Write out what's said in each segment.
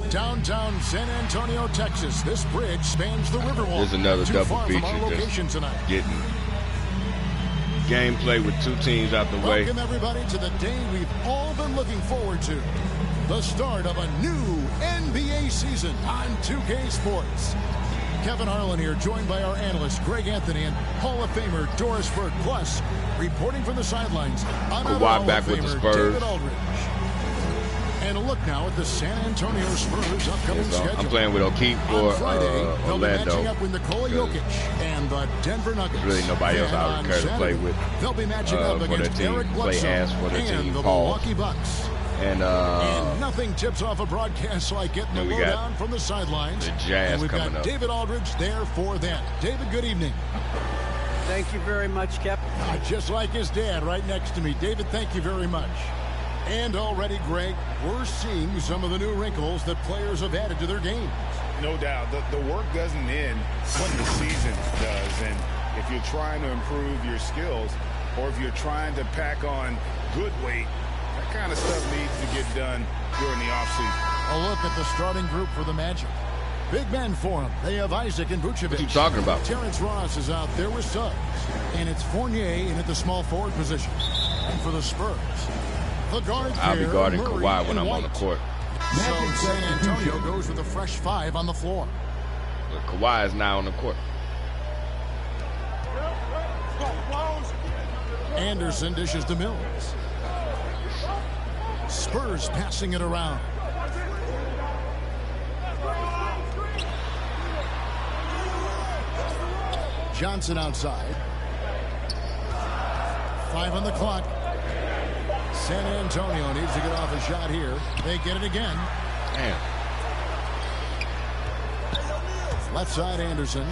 Downtown San Antonio, Texas. This bridge spans the Riverwalk. There's another double feature just getting gameplay with two teams out the way. Welcome everybody to the day we've all been looking forward to. The start of a new NBA season on 2K Sports. Kevin Harlan here, joined by our analyst Greg Anthony and Hall of Famer Doris Burke. Plus, reporting from the sidelines, Kawhi back with the Spurs. David Aldridge. And a look now at the San Antonio Spurs' upcoming schedule. I'm playing with O'Keefe for They'll be matching Orlando. up with Nikola Jokic and the Denver Nuggets. There's really nobody else I would care to play with. They'll be matching up against Eric Bledsoe and the Milwaukee Bucks. And nothing tips off a broadcast like getting the lowdown from the sidelines. The Jazz and we've coming got up. David Aldridge there for that. David, good evening. Thank you very much, Kep. Just like his dad right next to me. David, thank you very much. And already, Greg, we're seeing some of the new wrinkles that players have added to their games. No doubt. The work doesn't end when the season does. And if you're trying to improve your skills or if you're trying to pack on good weight, that kind of stuff needs to get done during the offseason. A look at the starting group for the Magic. Big men for them. They have Isaac and Vucevic. What you talking about? Terrence Ross is out there with Suggs. And it's Fournier in at the small forward position. And for the Spurs, the guard I'll be guarding Murray Kawhi when I'm White. on the court. So San Antonio goes with a fresh 5 on the floor. But Kawhi is now on the court. Anderson dishes to Mills. Spurs passing it around. Johnson outside. 5 on the clock. San Antonio needs to get off a shot here. They get it again. Damn. Left side, Anderson.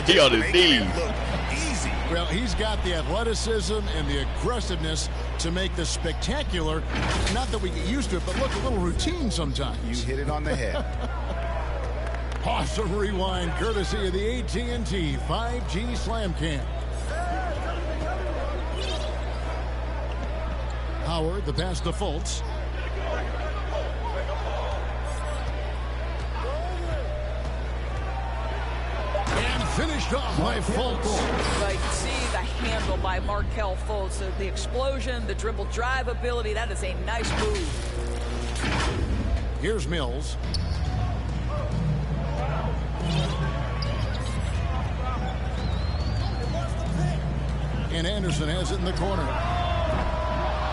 He on his knees. Well, he's got the athleticism and the aggressiveness to make the spectacular. Not that we get used to it, but look, a little routine sometimes. You hit it on the head. Awesome rewind, courtesy of the AT&T 5G Slam Cam. Howard, the pass to Fultz. And finished off by Fultz. Right, see the handle by Markelle Fultz. The explosion, the dribble drive ability, that is a nice move. Here's Mills. And Anderson has it in the corner.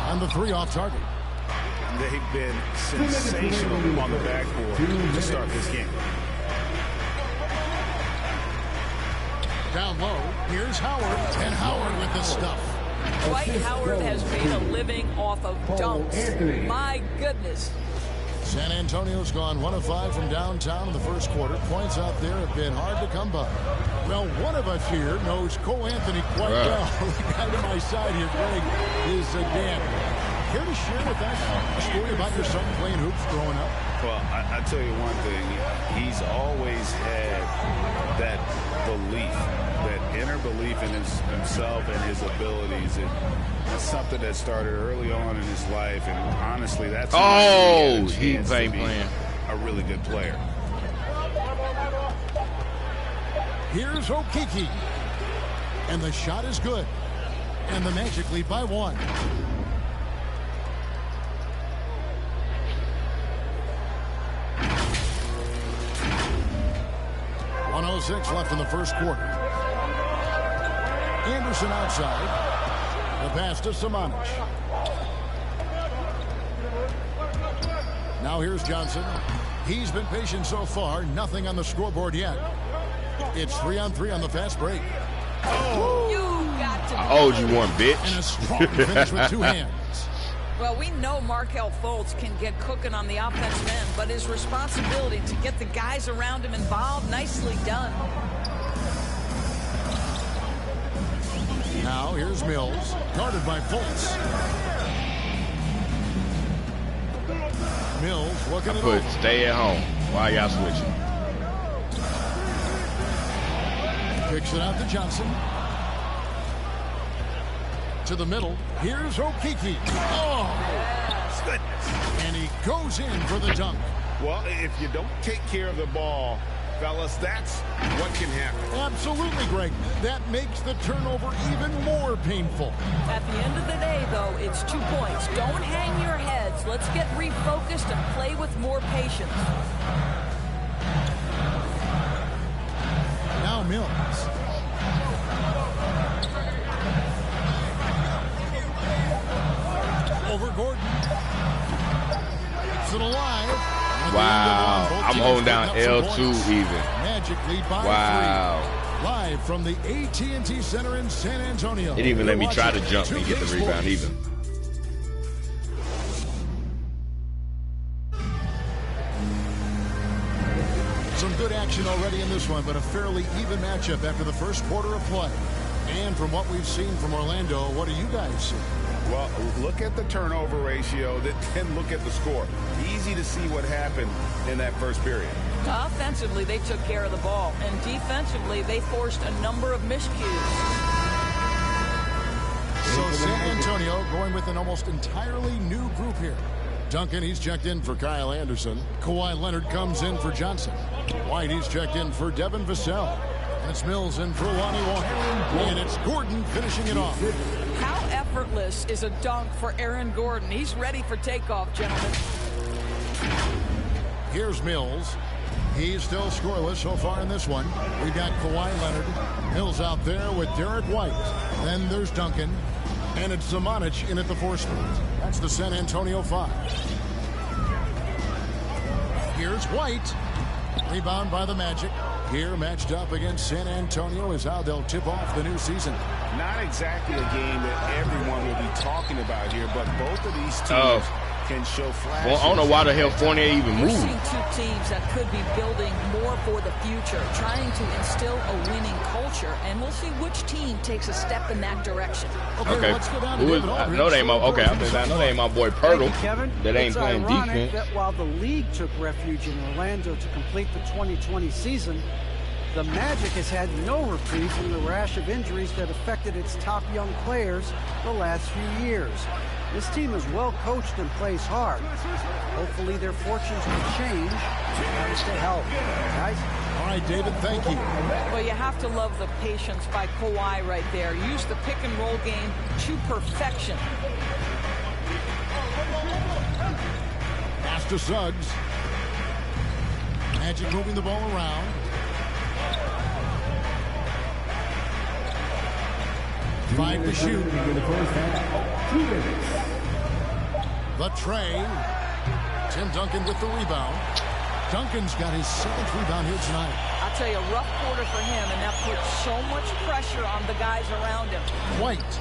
On the 3 off target. They've been sensational on the backboard to start this game. Down low, here's Howard, and Howard with the stuff. Dwight Howard has made a living off of dunks. My goodness. San Antonio's gone 1 of 5 from downtown in the first quarter. Points out there have been hard to come by. Well, one of us here knows Cole Anthony quite well. The guy to my side here, Greg, is Dan. Care to share with us a story about your son playing hoops growing up? Well, I tell you one thing. He's always had that belief, that inner belief in himself and his abilities. And that's something that started early on in his life. And honestly, that's he's playing a really good player. Here's Okiki. And the shot is good. And the Magic lead by 1. .106 left in the first quarter. Anderson outside. The pass to Samanic. Now here's Johnson. He's been patient so far. Nothing on the scoreboard yet. It's 3-on-3 on the fast break. You got to I owed you one, bitch. And a strong finish with 2 hands. Well, we know Markelle Fultz can get cooking on the offensive end, but his responsibility to get the guys around him involved, nicely done. Now here's Mills, guarded by Fultz. Mills looking at it. Stay at home. Why y'all switching? Kicks it out to Johnson. To the middle. Here's Okiki. Oh! goodness. And he goes in for the dunk. Well, if you don't take care of the ball, fellas, that's what can happen. Absolutely, Greg. That makes the turnover even more painful. At the end of the day, though, it's 2 points. Don't hang your heads. Let's get refocused and play with more patience. Now Mills. Over Gordon. Keeps it alive. Wow. I'm holding down L2 even. Magic lead by 3. Live from the AT&T Center in San Antonio. It even let me try to jump and get the rebound even. Some good action already in this one, but a fairly even matchup after the first quarter of play. And from what we've seen from Orlando, what do you guys see? Well, look at the turnover ratio, then look at the score. Easy to see what happened in that first period. Offensively, they took care of the ball, and defensively, they forced a number of miscues. So San Antonio going with an almost entirely new group here. Duncan, he's checked in for Kyle Anderson. Kawhi Leonard comes in for Johnson. White, he's checked in for Devin Vassell. And it's Mills in for Lonnie Walker. And it's Gordon finishing it off. How effortless is a dunk for Aaron Gordon? He's ready for takeoff, gentlemen. Here's Mills. He's still scoreless so far in this one. We've got Kawhi Leonard. Mills out there with Derek White. Then there's Duncan. And it's Zamanic in at the 4 spot. That's the San Antonio 5. Here's White. Rebound by the Magic. Here matched up against San Antonio is how they'll tip off the new season. Not exactly a game that everyone will be talking about here, but both of these teams can show flashes. Well, I don't know why the hell Fournier even We're moved. seeing 2 teams that could be building more for the future, trying to instill a winning culture, and we'll see which team takes a step in that direction. Okay. Let's go down to Who is, David I Aldridge. know they ain't my, okay, I know they ain't my boy Thank Pirtle you, Kevin. that ain't It's playing ironic defense. that while the league took refuge in Orlando to complete the 2020 season, the Magic has had no reprieve from the rash of injuries that affected its top young players the last few years. This team is well coached and plays hard. Hopefully their fortunes will change and stay healthy. Guys? All right, David, thank you. Well, you have to love the patience by Kawhi right there. Use the pick and roll game to perfection. Pass to Suggs. Magic moving the ball around. Five to shoot. The tray. Tim Duncan with the rebound. Duncan's got his 7th rebound here tonight. I'll tell you, a rough quarter for him, and that puts so much pressure on the guys around him. White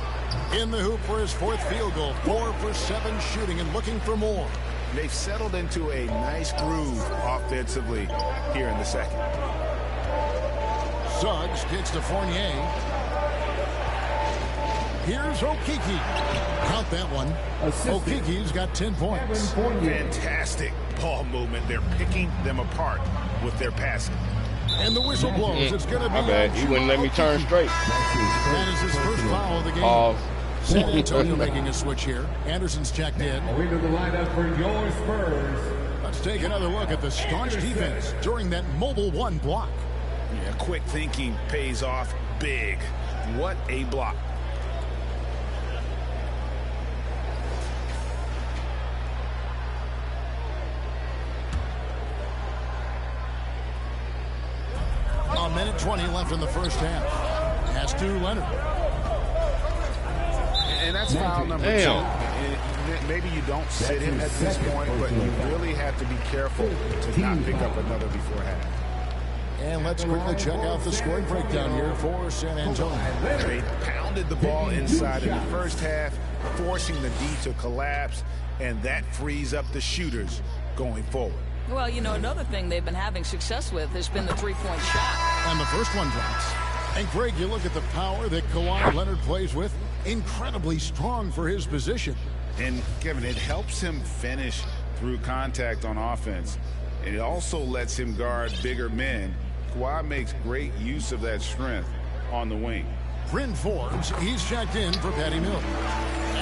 in the hoop for his 4th field goal. 4 for 7 shooting and looking for more. They've settled into a nice groove offensively here in the second. Suggs gets to Fournier. Here's Okeke. Count that one. Okeke's got 10 points. Fantastic ball movement. They're picking them apart with their passing. And the whistle blows. It's going to be. My bad. He wouldn't let me turn straight. That is his first foul of the game. Pause. San Antonio making a switch here. Anderson's checked in. Into the lineup for your Spurs. Let's take another look at the staunch defense during that mobile 1 block. Yeah, quick thinking pays off big. What a block. A minute 20 left in the first half. Pass to Leonard. And that's foul number 2. And maybe you don't sit him at this point, but you really have to be careful to not pick up another before half. And let's quickly check out the scoring breakdown here for San Antonio. They pounded the ball inside in the first half, forcing the D to collapse, and that frees up the shooters going forward. Well, you know, another thing they've been having success with has been the 3-point shot. And the first one drops. And Greg, you look at the power that Kawhi Leonard plays with. Incredibly strong for his position. And Kevin, it helps him finish through contact on offense. And it also lets him guard bigger men. Kawhi makes great use of that strength on the wing. Bryn Forbes, he's checked in for Patty Mills.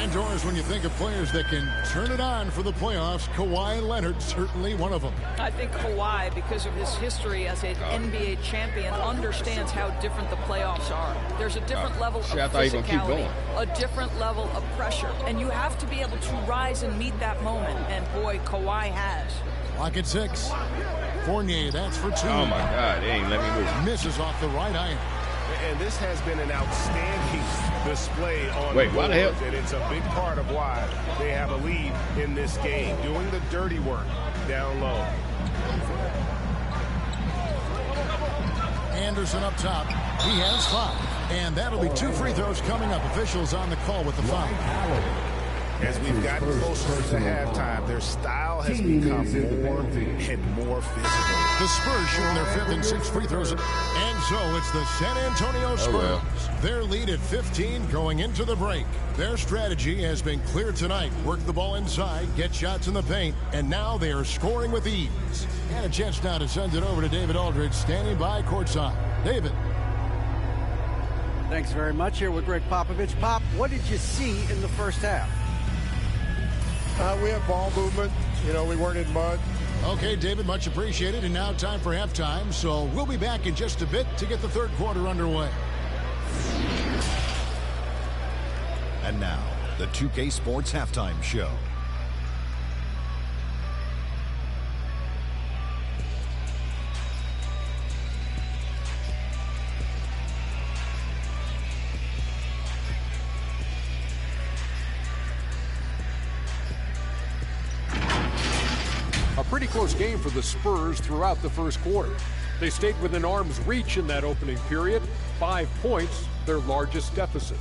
And Doris, when you think of players that can turn it on for the playoffs, Kawhi Leonard certainly one of them. I think Kawhi, because of his history as an NBA champion, understands how different the playoffs are. There's a different level of physicality, a different level of pressure, and you have to be able to rise and meet that moment, and boy, Kawhi has. Clock at 6. Fournier, that's for 2. Oh, my God. They ain't let me move. Misses off the right iron. And this has been an outstanding display on the why the hell? and it's a big part of why they have a lead in this game, doing the dirty work down low. Anderson up top. He has 5. And that'll be 2 free throws coming up. Officials on the call with the foul. As we've gotten closer to halftime, their style has become more and more physical. The Spurs shooting their 5th and 6th free throws. And so it's the San Antonio Spurs. Their lead at 15 going into the break. Their strategy has been clear tonight. Work the ball inside, get shots in the paint, and now they are scoring with ease. And a chance now to send it over to David Aldridge, standing by courtside. David. Thanks very much. Here with Greg Popovich. Pop, what did you see in the first half? We had ball movement. You know, we weren't in mud. Okay, David, much appreciated. And now time for halftime. So we'll be back in just a bit to get the third quarter underway. And now, the 2K Sports Halftime Show. Pretty close game for the Spurs throughout the first quarter. They stayed within arm's reach in that opening period. 5 points, their largest deficit.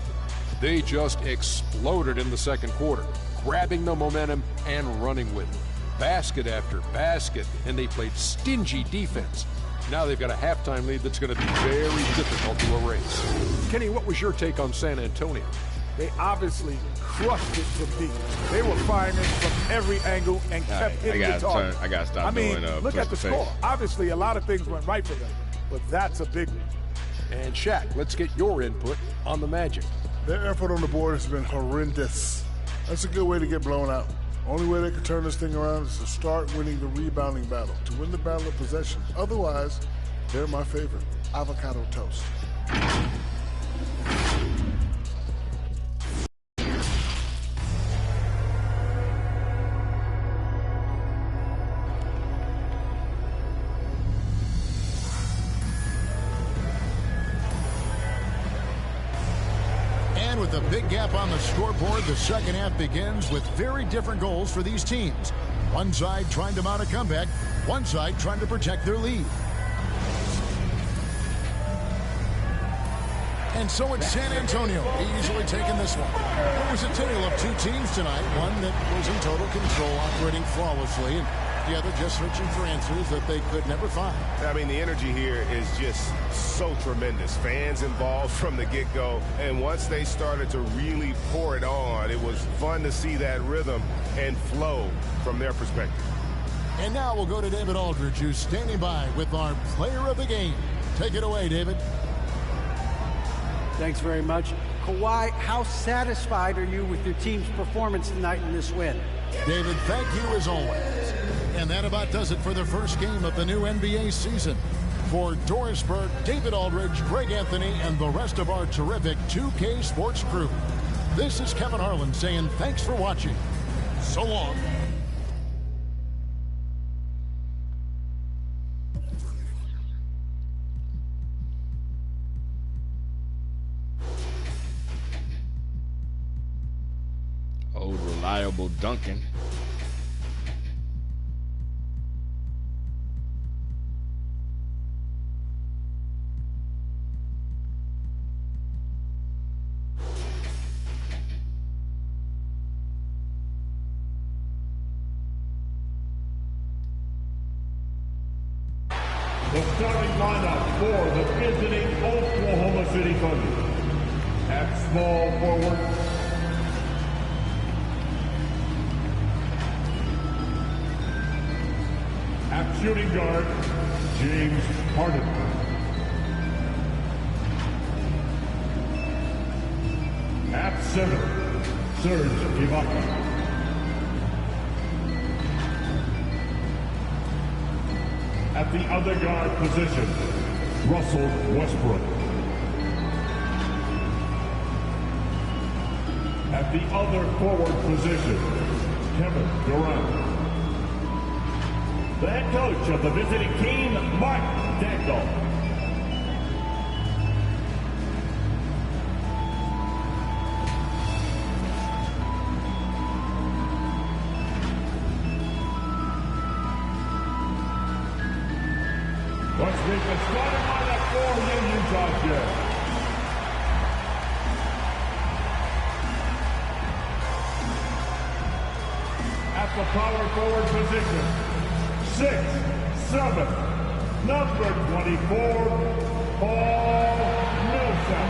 They just exploded in the second quarter, grabbing the momentum and running with it. Basket after basket, and they played stingy defense. Now they've got a halftime lead that's going to be very difficult to erase. Kenny, what was your take on San Antonio? They obviously crushed it from deep. They were firing it from every angle and kept hitting the target. I got to stop doing look at the score. Obviously, a lot of things went right for them, but that's a big one. And Shaq, let's get your input on the Magic. Their effort on the board has been horrendous. That's a good way to get blown out. Only way they can turn this thing around is to start winning the rebounding battle, to win the battle of possession. Otherwise, they're my favorite. Avocado toast. With a big gap on the scoreboard, the second half begins with very different goals for these teams. One side trying to mount a comeback, one side trying to protect their lead. And so it's San Antonio easily taking this one. It was a tale of 2 teams tonight, one that was in total control, operating flawlessly, and the other just searching for answers that they could never find. I mean, the energy here is just so tremendous. Fans involved from the get-go, and once they started to really pour it on, it was fun to see that rhythm and flow from their perspective. And now we'll go to David Aldridge, who's standing by with our player of the game. Take it away, David. Thanks very much. Kawhi, how satisfied are you with your team's performance tonight in this win? David, thank you as always. And that about does it for the first game of the new NBA season. For Doris Burke, David Aldridge, Greg Anthony, and the rest of our terrific 2K Sports crew, this is Kevin Harlan saying thanks for watching. So long. Old reliable Duncan. The starting lineup for the visiting Oklahoma City Thunder. At small forward, at shooting guard, James Harden. At center, Serge Ibaka. At the other guard position, Russell Westbrook. At the other forward position, Kevin Durant. The head coach of the visiting team, Mike Duncan. Let's make the starting lineup for the Utah Jazz. At the power forward position, 6'7", number 24, Paul Millsap.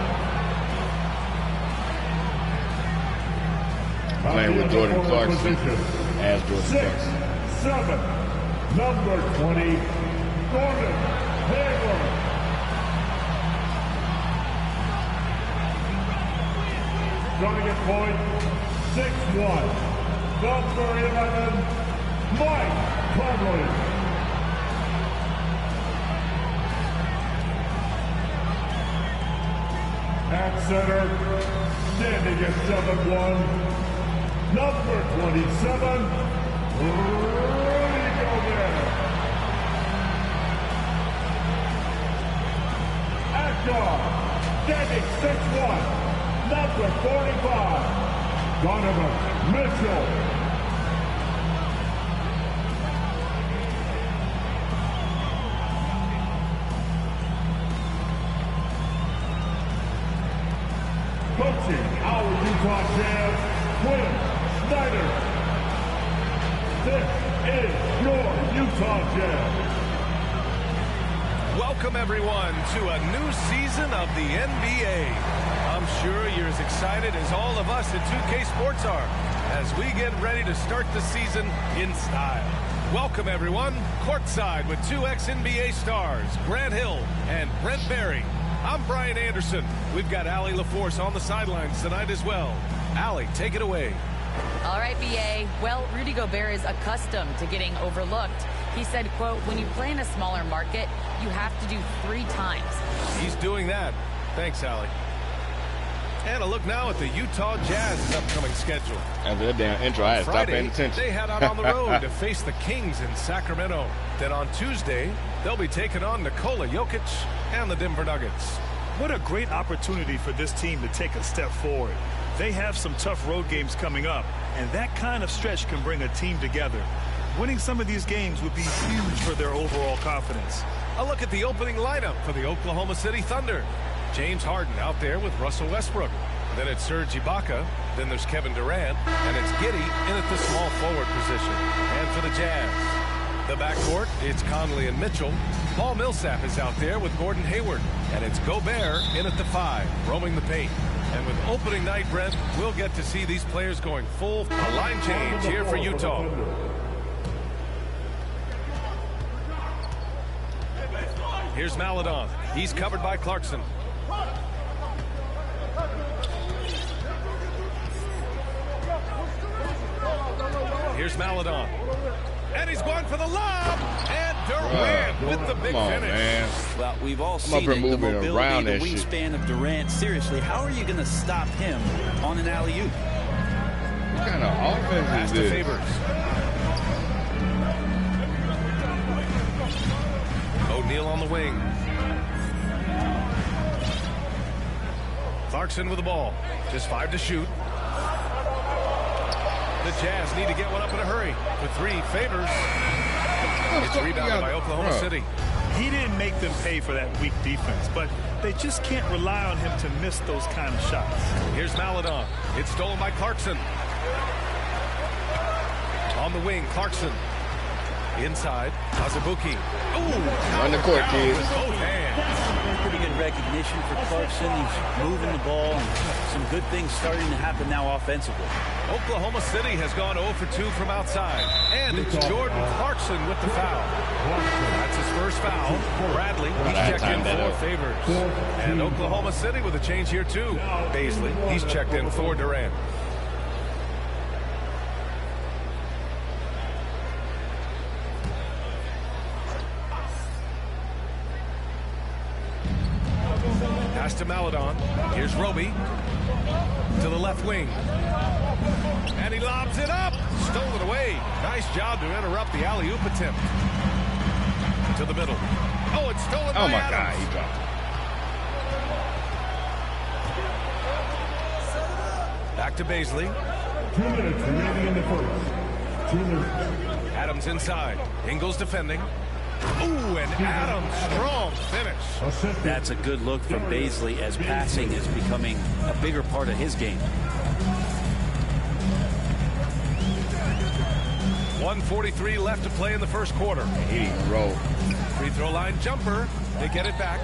Playing with Jordan Clarkson as Jordan Clarkson. 6'7", number 20, Gordon Hayward. Starting at point, 6'1", number 11, Mike Conley. At center, standing at 7'1", number 27, Rudy Gobert. At guard, standing 6'1", number 45, Donovan Mitchell. Coaching our Utah Jazz, Quinn Snyder. This is your Utah Jazz. Welcome, everyone, to a new season of the NBA. I'm sure you're as excited as all of us at 2K Sports are as we get ready to start the season in style. Welcome, everyone, courtside with two ex-NBA stars, Grant Hill and Brent Barry. I'm Brian Anderson. We've got Allie LaForce on the sidelines tonight as well. Allie, take it away. All right, BA. Well, Rudy Gobert is accustomed to getting overlooked. He said, quote, when you play in a smaller market, you have to do 3 times. He's doing that. Thanks, Allie. And a look now at the Utah Jazz's upcoming schedule. After that damn intro, I had to stop paying attention. They head out on the road to face the Kings in Sacramento. Then on Tuesday, they'll be taking on Nikola Jokic and the Denver Nuggets. What a great opportunity for this team to take a step forward. They have some tough road games coming up, and that kind of stretch can bring a team together. Winning some of these games would be huge for their overall confidence. A look at the opening lineup for the Oklahoma City Thunder. James Harden out there with Russell Westbrook. Then it's Serge Ibaka. Then there's Kevin Durant. And it's Giddey in at the small forward position. And for the Jazz, the backcourt, it's Conley and Mitchell. Paul Millsap is out there with Gordon Hayward. And it's Gobert in at the 5, roaming the paint. And with opening night, Brent, we'll get to see these players going full. A line change here for Utah. Here's Maledon. He's covered by Clarkson. Here's Maledon. And he's going for the lob. And Durant with the big finish. Man. Well, we've all seen it, the mobility, the wingspan of Durant. Seriously, how are you going to stop him on an alley-oop? What kind of offense is this? Favors. O'Neal on the wing. Clarkson with the ball. Just 5 to shoot. The Jazz need to get one up in a hurry. For 3, Favors. It's rebounded by Oklahoma City. He didn't make them pay for that weak defense, but they just can't rely on him to miss those kind of shots. Here's Maledon. It's stolen by Clarkson. On the wing, Clarkson. Inside, Azubuike. Ooh! On the court, kids. Both hands. Pretty good recognition for Clarkson. He's moving the ball. Some good things starting to happen now offensively. Oklahoma City has gone 0 for 2 from outside. And it's Jordan Clarkson with the foul. That's his first foul. Bradley, he's checked in for Favors. And Oklahoma City with a change here too. Baisley, he's checked in for Durant. Pass to Maladon. Here's Roby to the left wing. And he lobs it up. Stolen away. Nice job to interrupt the alley-oop attempt. To the middle. Oh, it's stolen by Adams. God, he dropped it. Back to Baisley. 2 minutes remaining in the first. 2 minutes. Adams inside. Ingles defending. Ooh, and Adams, strong finish. That's a good look from Baisley as passing is becoming a bigger part of his game. 1:43 left to play in the first quarter. He rolled. Free throw line jumper. They get it back.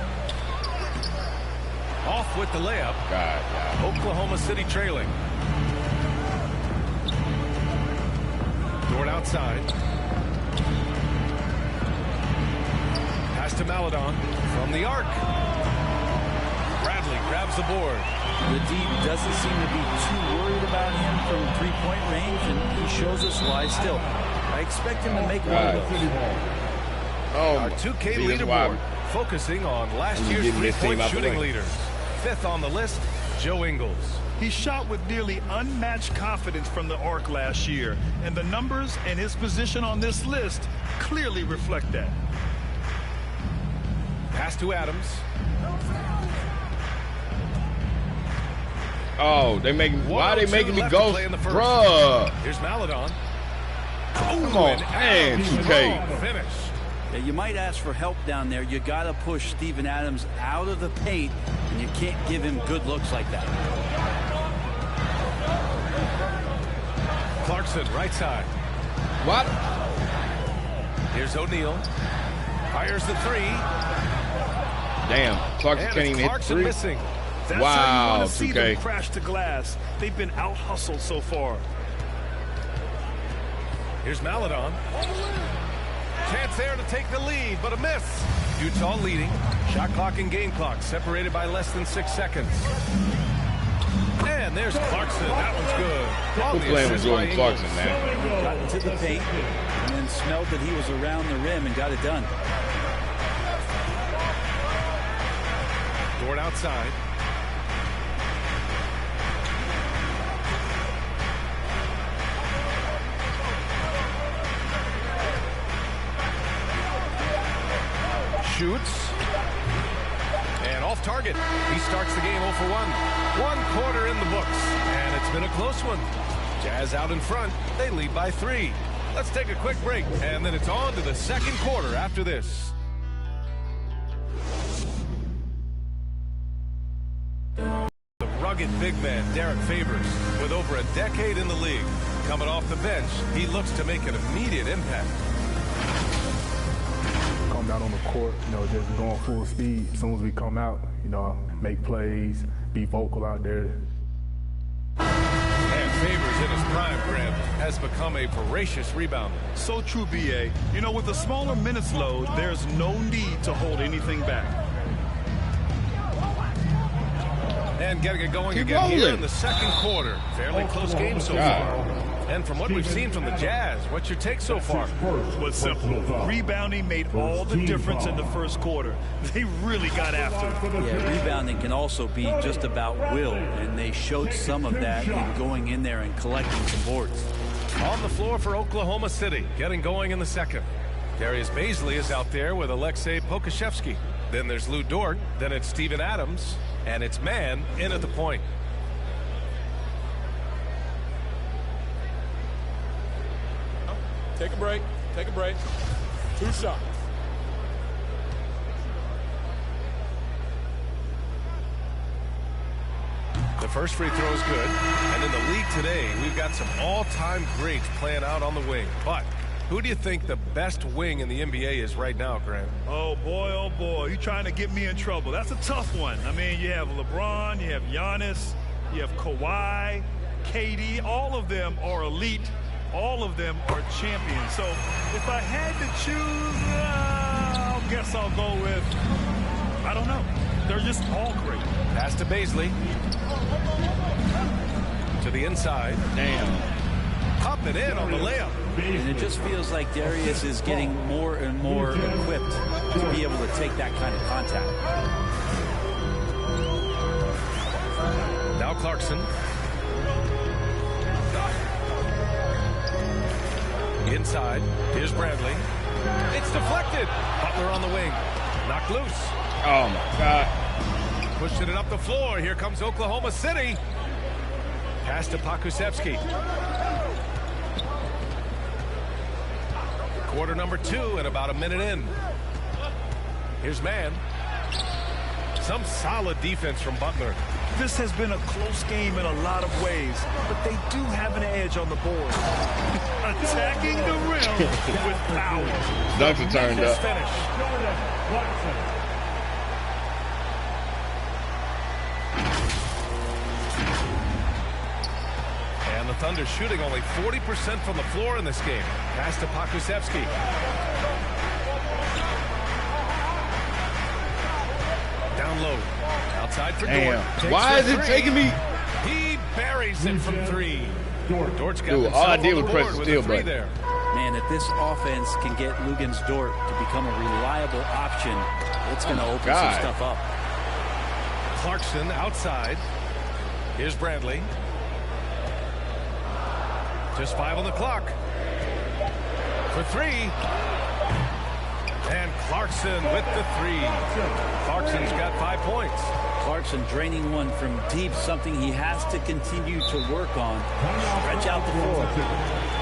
Off with the layup. God. Oklahoma City trailing. Dort outside. Pass to Maladon from the arc. Bradley grabs the board. The D doesn't seem to be too worried about him from three-point range, and he shows us why still. I expect him to make one of those. Our 2K leaderboard focusing on last year's three-point shooting leaders. 5th on the list, Joe Ingles. He shot with nearly unmatched confidence from the arc last year, and the numbers and his position on this list clearly reflect that. Pass to Adams. Oh, why are they making me go? Bruh. Here's Maladon. Come on, man, 2K. Finish. Yeah, you might ask for help down there. You got to push Steven Adams out of the paint, and you can't give him good looks like that. Clarkson, right side. What? Here's O'Neal. Fires the three. Damn, Clarkson can't even hit the three. Missing. That's how you want to see them crash to glass. They've been out-hustled so far. Here's Maladon. Chance there to take the lead, but a miss. Utah leading. Shot clock and game clock separated by less than 6 seconds. And there's Clarkson. That one's good. Who's playing with Jordan Clarkson, man? Got into the paint and then smelled that he was around the rim and got it done. Dort outside. Shoots. And off target. He starts the game 0 for 1. 1 quarter in the books. And it's been a close one. Jazz out in front. They lead by 3. Let's take a quick break. And then it's on to the second quarter after this. The rugged big man, Derek Favors, with over a decade in the league. Coming off the bench, he looks to make an immediate impact. Out on the court, just going full speed. As soon as we come out, make plays, be vocal out there. And Favors in his prime, Grant, has become a voracious rebounder. So true, BA. With a smaller minutes load, there's no need to hold anything back. And getting it going again here in the second quarter. Fairly close game so far. And from what we've seen from the Jazz, what's your take so far? Was simple. Rebounding made all the difference in the first quarter. They really got after it. Yeah, rebounding can also be just about will, and they showed some of that in going in there and collecting some boards. On the floor for Oklahoma City, getting going in the second. Darius Baisley is out there with Alexei Pokashevsky. Then there's Lou Dort. Then it's Steven Adams. And it's man in at the point. Take a break. Take a break. 2 shots. The first free throw is good. And in the league today, we've got some all-time greats playing out on the wing. But who do you think the best wing in the NBA is right now, Grant? Oh, boy, you're trying to get me in trouble. That's a tough one. I mean, you have LeBron, you have Giannis, you have Kawhi, KD. All of them are elite. All of them are champions. So if I had to choose, I guess I'll go with, I don't know. They're just all great. Pass to Baisley. To the inside. Damn. Up and in on the layup. And it just feels like Darius is getting more and more equipped to be able to take that kind of contact. Now Clarkson. Inside. Here's Bradley. It's deflected. Butler on the wing. Knocked loose. Oh, my God. Pushing it up the floor. Here comes Oklahoma City. Pass to Pokusevski. Quarter number 2 and about a minute in. Here's Mann. Some solid defense from Butler. This has been a close game in a lot of ways, but they do have an edge on the board. Attacking the rim with power. Duncan turned up. Finish. And the Thunder shooting only 40% from the floor in this game. Pass to Pokusevski. Down low. Outside for Dort. Why is it taking me? He buries it from 3. Dort's got all I did was press the steal button. There. Man, if this offense can get Luguentz Dort to become a reliable option, it's going to open some stuff up. Clarkson outside. Here's Bradley. Just 5 on the clock. For 3. And Clarkson with the 3. Clarkson's got 5 points. Clarkson draining one from deep, something he has to continue to work on. Stretch out the floor.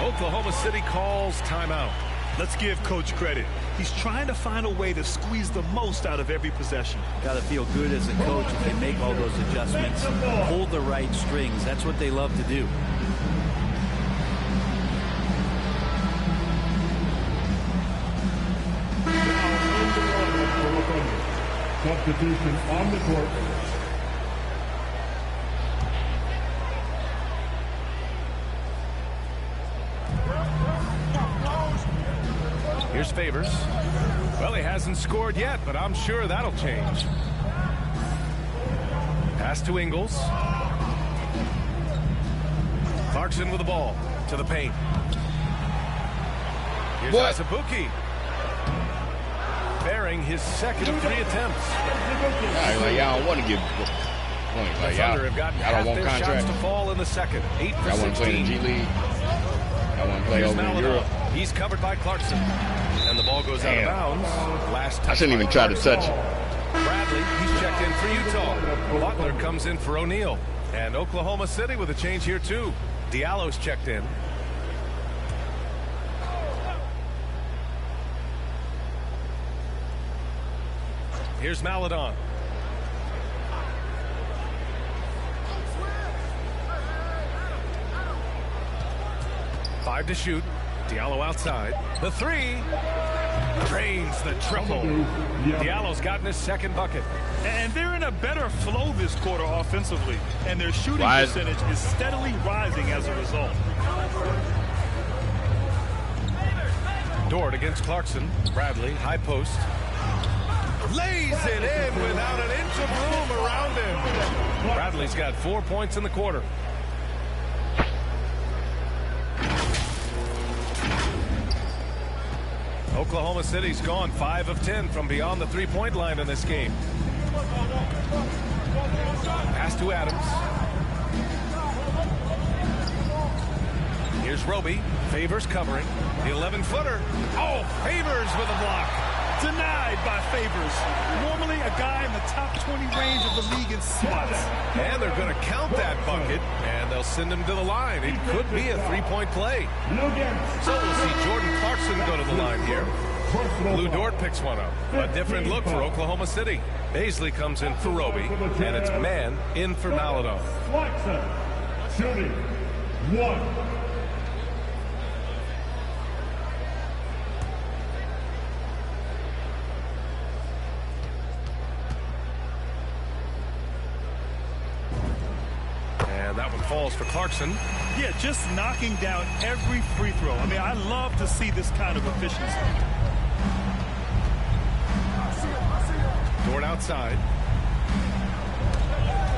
Oklahoma City calls timeout. Let's give Coach credit. He's trying to find a way to squeeze the most out of every possession. Got to feel good as a coach if they make all those adjustments. Hold the right strings. That's what they love to do. Substitution on the court. Here's Favors. Well, he hasn't scored yet, but I'm sure that'll change. Pass to Ingles. Clarkson with the ball to the paint. Here's Azubuike. Bearing his second of 3 attempts. Y'all don't want to give points. The Thunder have gotten half don't want their contracts shots to fall in the second. 8 for 16. Y'all want to play in the G League. Y'all want to play over in Europe. He's covered by Clarkson. And the ball goes out of bounds. Last touch. I shouldn't even try to touch it. Bradley, he's checked in for Utah. Butler comes in for O'Neal. And Oklahoma City with a change here too. Diallo's checked in. Here's Maledon. Five to shoot. Diallo outside. The 3. Drains the triple. Diallo's gotten his second bucket. And they're in a better flow this quarter offensively. And their shooting percentage is steadily rising as a result. Dort against Clarkson. Bradley, high post. Lays it in without an inch of room around him. Bradley's got 4 points in the quarter. Oklahoma City's gone 5 of 10 from beyond the 3-point line in this game. Pass to Adams. Here's Roby. Favors covering. The 11-footer. Oh, Favors with a block. Denied by Favors. Normally a guy in the top 20 range of the league in spots. And they're going to count that bucket, and they'll send him to the line. It could be a 3-point play. So we'll see Jordan Clarkson go to the line here. Lou Dort picks one up. A different look for Oklahoma City. Baisley comes in for Roby, and it's Mann in for Maledon. Clarkson shooting 1. That one falls for Clarkson. Yeah, just knocking down every free throw. I mean, I love to see this kind of efficiency. Dort outside.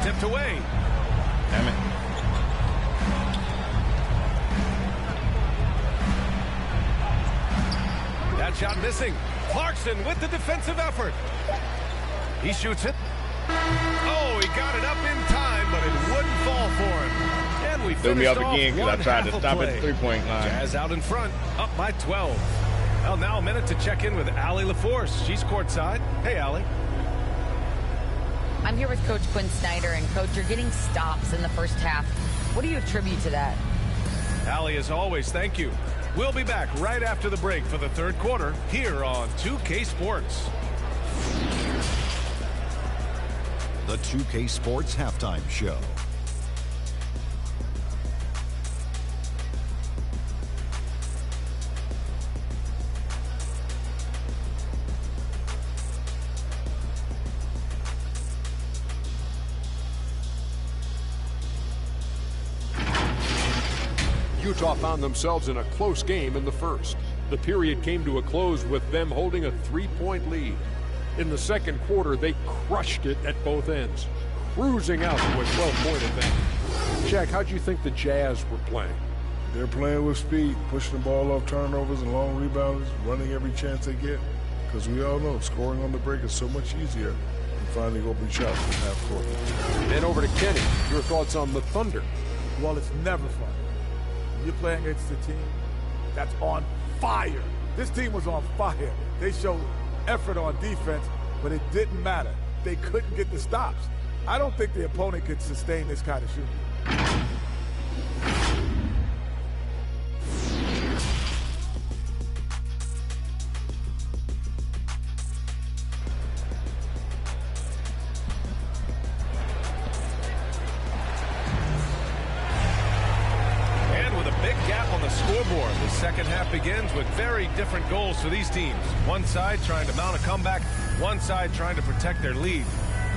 Tipped away. Damn it. That shot missing. Clarkson with the defensive effort. He shoots it. Oh, he got it up in time. but it wouldn't fall for him. And we threw me finished up off again because I tried to stop at the three-point line. Jazz out in front, up by 12. Well, now a minute to check in with Allie LaForce. She's courtside. Hey, Allie. I'm here with Coach Quinn Snyder, and Coach, you're getting stops in the first half. What do you attribute to that? Allie, as always, thank you. We'll be back right after the break for the third quarter here on 2K Sports. The 2K Sports Halftime Show. Utah found themselves in a close game in the first. The period came to a close with them holding a 3-point lead. In the second quarter, they crushed it at both ends, cruising out to a 12-point advantage. Jack, how do you think the Jazz were playing? They're playing with speed, pushing the ball off turnovers and long rebounds, running every chance they get. Because we all know scoring on the break is so much easier than finding open shots from half court. Then over to Kenny. Your thoughts on the Thunder? Well, it's never fun. You're playing against a team that's on fire. This team was on fire. They showed effort on defense, but it didn't matter. They couldn't get the stops. I don't think the opponent could sustain this kind of shooting. Scoreboard. The second half begins with very different goals for these teams. One side trying to mount a comeback, one side trying to protect their lead.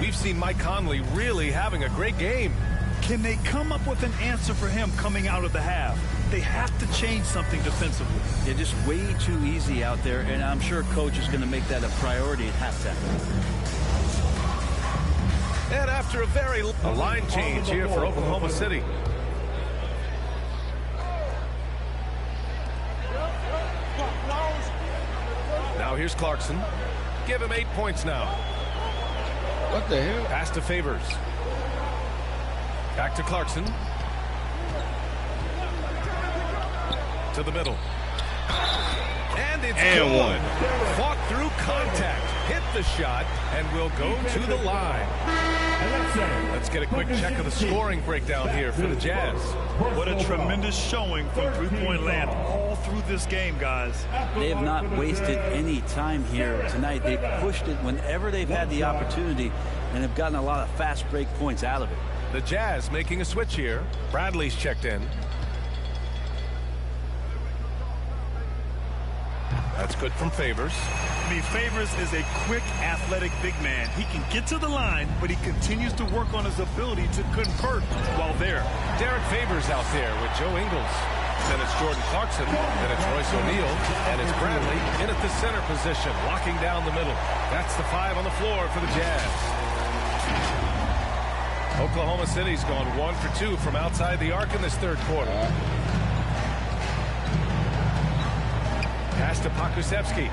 We've seen Mike Conley really having a great game. Can they come up with an answer for him coming out of the half? They have to change something defensively. They're just way too easy out there, and I'm sure Coach is going to make that a priority at halftime. And after a line change here for Oklahoma City. Now here's Clarkson. Give him 8 points now. What the hell? Pass to Favors. Back to Clarkson. To the middle. And it's good. Fought through contact. Hit the shot and will go to the line. Let's get a quick check of the scoring breakdown here for the Jazz. What a tremendous showing from three-point land all through this game, guys. They have not wasted any time here tonight. They've pushed it whenever they've had the opportunity and have gotten a lot of fast break points out of it. The Jazz making a switch here. Bradley's checked in. That's good from Favors. I mean, Favors is a quick, athletic big man. He can get to the line, but he continues to work on his ability to convert while there. Derek Favors out there with Joe Ingles. Then it's Jordan Clarkson. Then it's Royce O'Neal. And it's Bradley in at the center position, locking down the middle. That's the 5 on the floor for the Jazz. Oklahoma City's gone 1 for 2 from outside the arc in this third quarter. Pass to Pokusevski.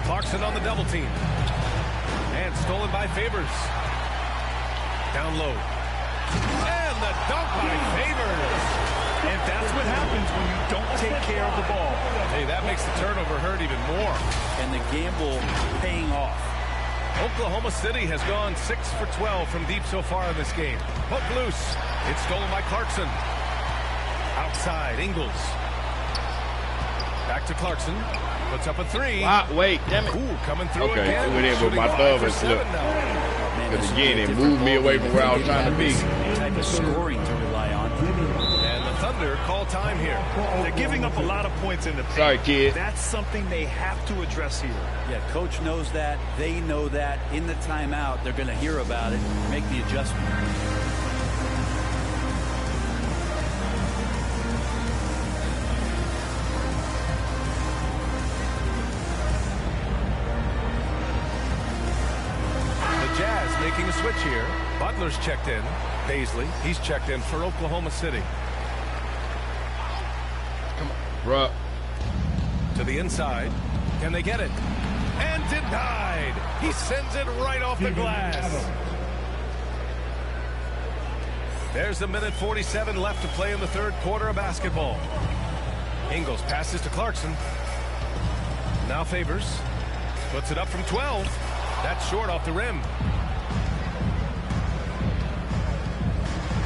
Clarkson on the double team. And stolen by Favors. Down low. And the dunk by Favors. And that's what happens when you don't take care of the ball. Hey, that makes the turnover hurt even more. And the gamble paying off. Oklahoma City has gone 6 for 12 from deep so far in this game. Hook loose. It's stolen by Clarkson. Outside, Ingles. Back to Clarkson. Puts up a 3. Wait, damn it. Ooh, coming through okay, again. it went in with my thumb and slipped. Because again, it moved me away from where I was trying to be. Type of scoring to rely on. And the Thunder call time here. They're giving up a lot of points in the paint. Sorry, kid. That's something they have to address here. Yeah, Coach knows that. They know that. In the timeout, they're going to hear about it, make the adjustment. Making a switch here. Butler's checked in. Paisley, he's checked in for Oklahoma City. Come on, bro. To the inside. Can they get it? And denied. He sends it right off the glass. There's a minute 47 left to play in the third quarter of basketball. Ingles passes to Clarkson. Now Favors. Puts it up from 12. That's short off the rim.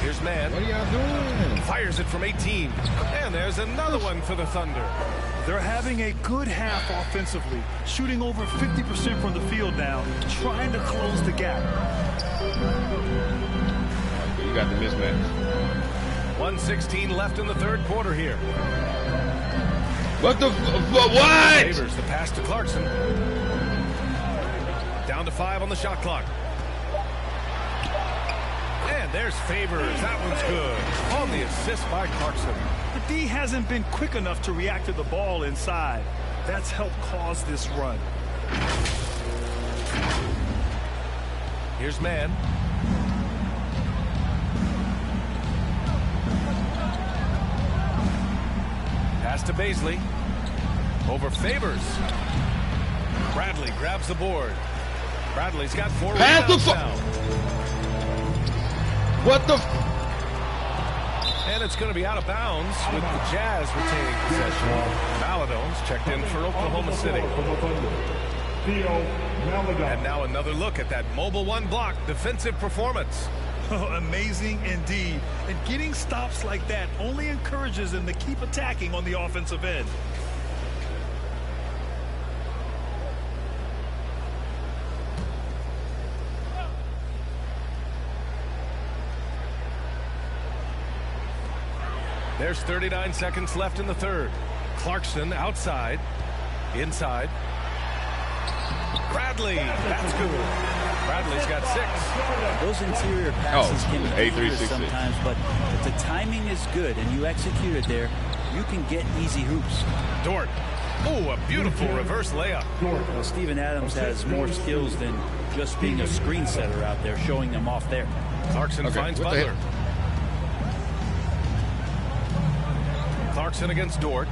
Here's Mann. What are y'all doing? Fires it from 18. And there's another one for the Thunder. They're having a good half offensively, shooting over 50% from the field now, trying to close the gap. You got the mismatch. 1:16 left in the third quarter here. What the what? Favors the pass to Clarkson. Down to 5 on the shot clock. And there's Favors. That one's good. On the assist by Clarkson. The D hasn't been quick enough to react to the ball inside. That's helped cause this run. Here's Mann. Pass to Baisley. Over Favors. Bradley grabs the board. Bradley's got 4 rebounds now. What the? And it's going to be out of bounds with the Jazz retaining possession. Maladone's checked in for Oklahoma City. And now another look at that mobile one block defensive performance. Oh, amazing indeed. And getting stops like that only encourages them to keep attacking on the offensive end. There's 39 seconds left in the third. Clarkson outside. Inside. Bradley. That's good. Bradley's got 6. Those interior passes can be 8-3-6 sometimes, but if the timing is good and you execute it there, you can get easy hoops. Dort. Oh, a beautiful reverse layup. Well, Steven Adams has more skills than just being a screen setter out there, showing them off there. Clarkson finds Butler. Clarkson against Dort.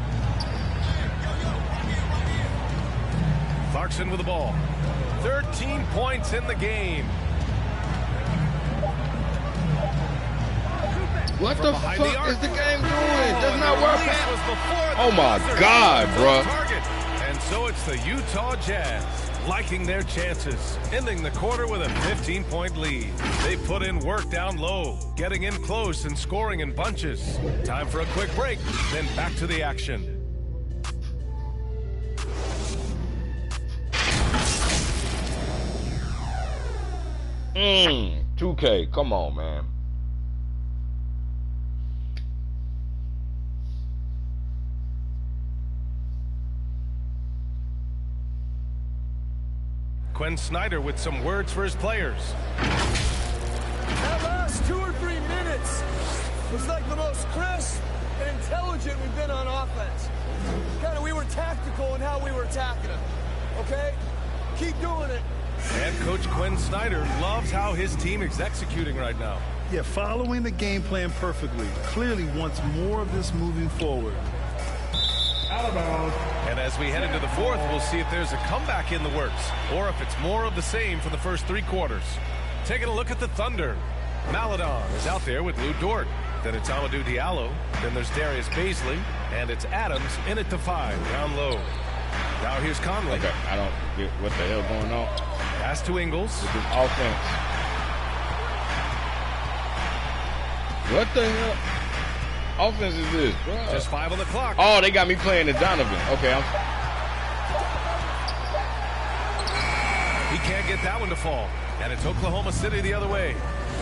Clarkson with the ball. 13 points in the game. What the fuck is the game doing? Does not work. Oh my God, bro. And so it's the Utah Jazz liking their chances, ending the quarter with a 15-point lead. They put in work down low, getting in close and scoring in bunches. Time for a quick break, then back to the action. 2K, come on, man. Quinn Snyder with some words for his players. That last 2 or 3 minutes was like the most crisp and intelligent we've been on offense. We were tactical in how we were attacking them. Okay? Keep doing it. And Coach Quinn Snyder loves how his team is executing right now. Yeah, following the game plan perfectly. Clearly wants more of this moving forward. And as we head into the fourth, we'll see if there's a comeback in the works or if it's more of the same for the first 3 quarters. Taking a look at the Thunder. Maladon is out there with Lou Dort. Then it's Amadou Diallo. Then there's Darius Baisley. And it's Adams in at the 5, down low. Now here's Conley. Okay, I don't get what the hell going on. Pass to Ingles. With this offense. What the hell? Offense is this, bro? Just 5 on the clock. Oh, they got me playing as Donovan. Okay, he can't get that one to fall. And it's Oklahoma City the other way.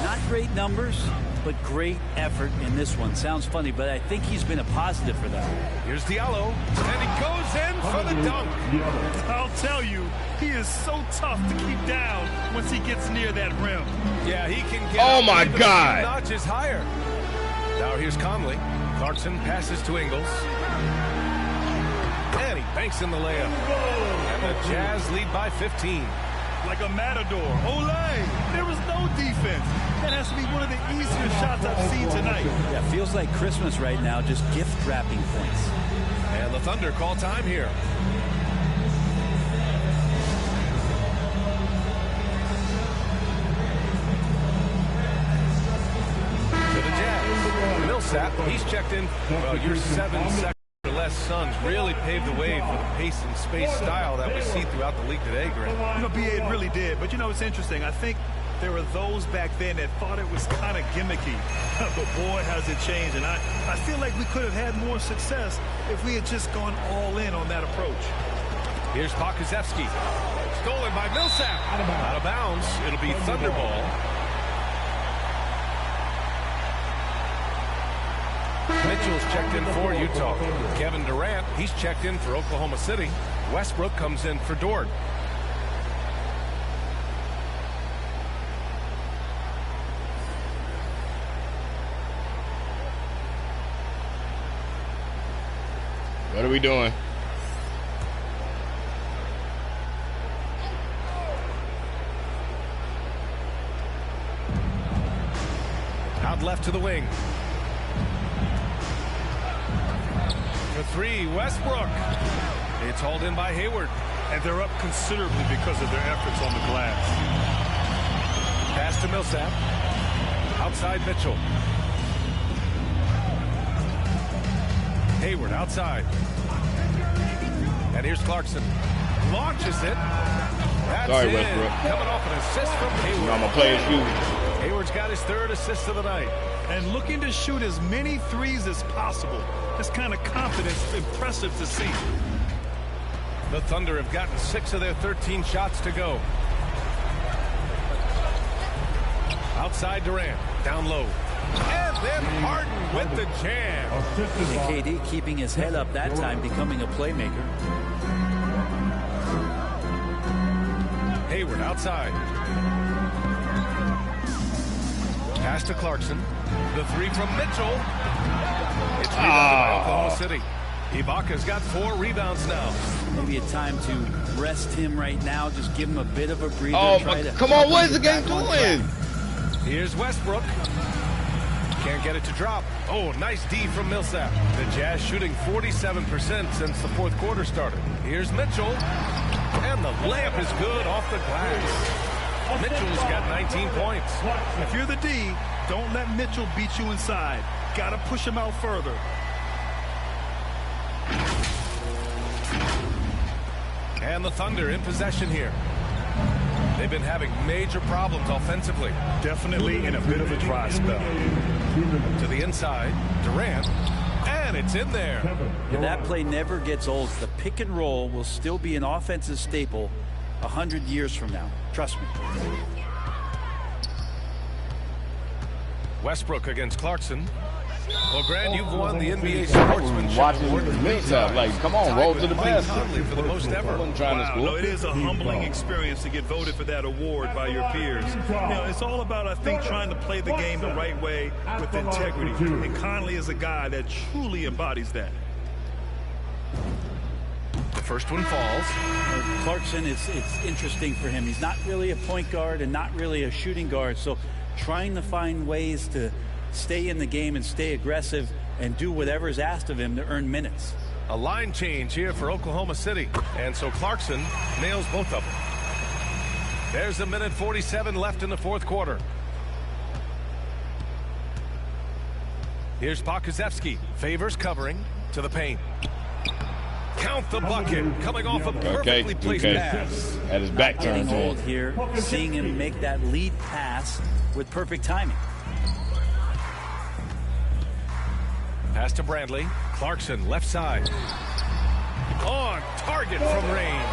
Not great numbers, but great effort in this one. Sounds funny, but I think he's been a positive for them. Here's Diallo, and he goes in for the dunk. I'll tell you, he is so tough to keep down once he gets near that rim. Yeah, he can get oh my God. 2 notches higher. Now here's Conley. Clarkson passes to Ingles. And he banks in the layup. And the Jazz lead by 15. Like a matador. Olay! There was no defense. That has to be one of the easier shots I've seen tonight. Yeah, feels like Christmas right now, just gift wrapping points. And the Thunder call time here. Millsap, he's checked in. Well, your 7 seconds or less Suns really paved the way for the pace and space style that we see throughout the league today, Grant. You know, B.A., it really did. But, you know, it's interesting. I think there were those back then that thought it was kind of gimmicky. But, boy, has it changed. And I feel like we could have had more success if we had just gone all in on that approach. Here's Pokusevski. Stolen by Millsap. Out of bounds. It'll be Thunder ball. Mitchell's checked in for Utah. Kevin Durant, he's checked in for Oklahoma City. Westbrook comes in for Dort. What are we doing? Out left to the wing. For three, Westbrook. It's hauled in by Hayward. And they're up considerably because of their efforts on the glass. Pass to Millsap. Outside Mitchell. Hayward outside. And here's Clarkson. Launches it. That's Sorry, in. Westbrook. Coming off an assist from Hayward. You know, I'm going to play his shoes. Hayward's got his 3rd assist of the night. And looking to shoot as many threes as possible. This kind of confidence, impressive to see. The Thunder have gotten 6 of their 13 shots to go. Outside Durant. Down low. And then Harden with the jam. KD keeping his head up that time, becoming a playmaker. Hayward outside. Pass to Clarkson. The 3 from Mitchell. It's rebounded by Oklahoma City. Ibaka's got 4 rebounds now. Maybe a time to rest him right now. Just give him a bit of a breather. Oh, come on. What is the game doing? Here's Westbrook. Can't get it to drop. Oh, nice D from Millsap. The Jazz shooting 47% since the 4th quarter started. Here's Mitchell. And the layup is good off the glass. Mitchell's got 19 points. If you're the D, don't let Mitchell beat you inside. Got to push him out further. And the Thunder in possession here. They've been having major problems offensively. Definitely in a bit of a dry spell. To the inside, Durant, and it's in there. If that play never gets old, the pick and roll will still be an offensive staple 100 years from now. Trust me. Westbrook against Clarkson. Well, Grant, you've won the NBA Sportsmanship Award. Like, come on, roll to the basket. For the most ever. Wow, no, it is a humbling experience to get voted for that award by your peers. You know, it's all about, I think, trying to play the game the right way with integrity. And Conley is a guy that truly embodies that. The first one falls. Clarkson, it's interesting for him. He's not really a point guard and not really a shooting guard. So trying to find ways to stay in the game and stay aggressive and do whatever is asked of him to earn minutes. A line change here for Oklahoma City. And so Clarkson nails both of them. There's a minute 47 left in the 4th quarter. Here's Pokusevski. Favors covering to the paint. Count the bucket. Coming off a perfectly placed pass. At his back getting turned old here, seeing him make that lead pass with perfect timing. Pass to Bradley. Clarkson left side. On target from range.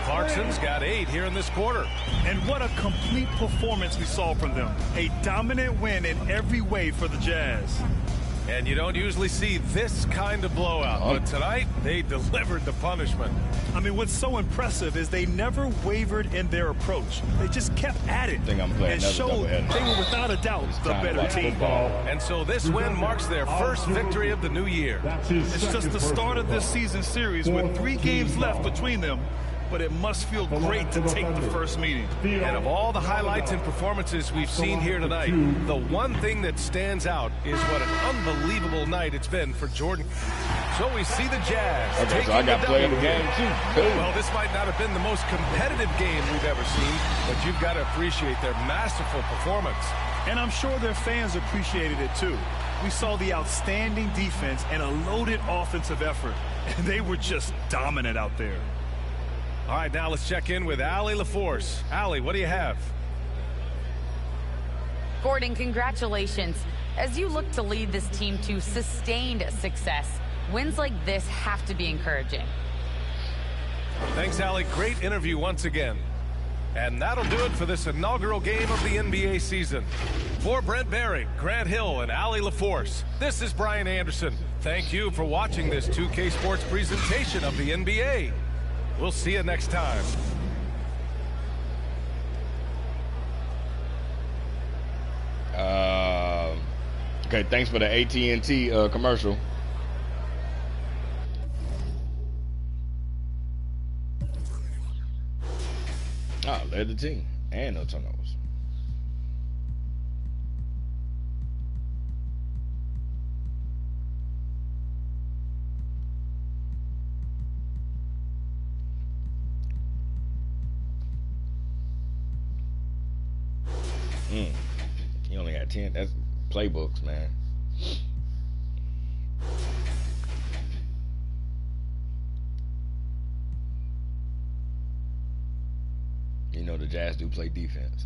Clarkson's got 8 here in this quarter. And what a complete performance we saw from them. A dominant win in every way for the Jazz. And you don't usually see this kind of blowout, but tonight they delivered the punishment. I mean, what's so impressive is they never wavered in their approach. They just kept at it and showed they were without a doubt the better team. And so this win marks their first victory of the new year. It's just the start of this season series with 3 games left between them. But it must feel great to take the first meeting. And of all the highlights and performances we've seen here tonight, the one thing that stands out is what an unbelievable night it's been for Jordan. So we see the Jazz. Okay, so I got play of the game too. Well, this might not have been the most competitive game we've ever seen, but you've got to appreciate their masterful performance. And I'm sure their fans appreciated it too. we saw the outstanding defense and a loaded offensive effort. And they were just dominant out there. All right, now let's check in with Allie LaForce. Allie, what do you have? Gordon, congratulations. As you look to lead this team to sustained success, wins like this have to be encouraging. Thanks, Allie. Great interview once again. And that'll do it for this inaugural game of the NBA season. For Brent Barry, Grant Hill, and Allie LaForce, this is Brian Anderson. Thank you for watching this 2K Sports presentation of the NBA. We'll see you next time. Okay, thanks for the AT&T commercial. Oh, led the team. And no turnovers. He only had 10. That's playbooks, man. You know the Jazz do play defense.